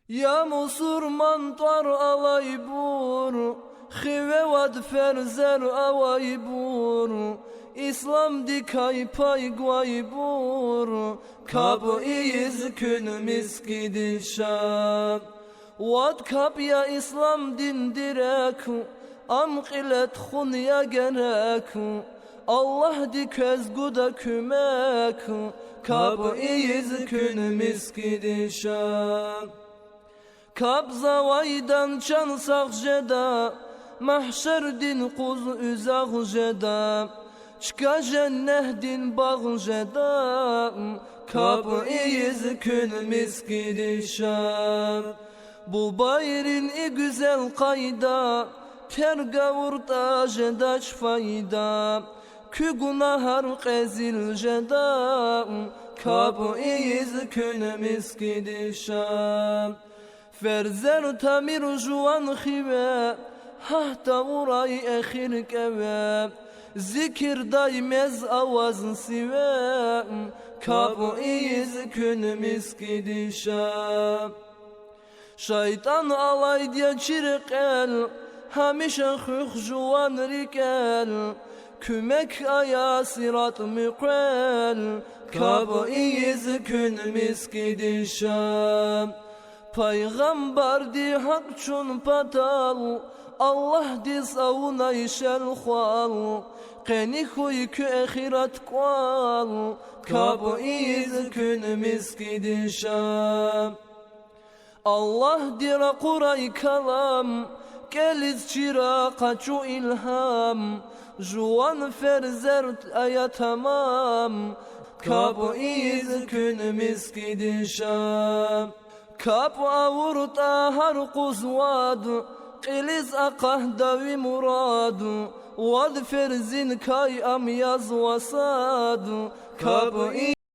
Ya musurman tar alay bur, Khive vad ferzer avay bur, İslam dikay pay guay bur, Kab iz kün miskidi şab. Vad kab ya İslam din direk, Am qilet khun ya gerek, Allah diköz guda kümek, Kab iz kün miskidi şab. Kabza vaydan çansak jeda, Mahşer din kuz üzag jeda, Çıka cenneh din bağ jeda, Kab iz kün miskidi şab. Bu bayrin güzel kayda, Tergavurda jeda fayda, Kü günahar qezil jeda, Kab iz kün miskidi şab. Ferzer tamir juan khive, Hahta uray ekhir keve, Zikir daymez avaz sive, Kab iz kün miskidi şab. Şeytan alay diye çirkel, Hamişe khux juan rikel, Kümek aya sirat miqel, Kab iz kün miskidi şab. Peygamber di hak çun patal, Allah di savuna işel khal, Qeni huy kü ahiret qal, Kab iz kün miskidi şab. Allah dira kuray kalam, Geliz çira kaçu ilham, Juan ferzert aya tamam, Kab iz kün miskidi şab. Kab avurta har kuzwad, Qiliz aqah davi murad, Vad ferzin kay am yaz wasad, Kab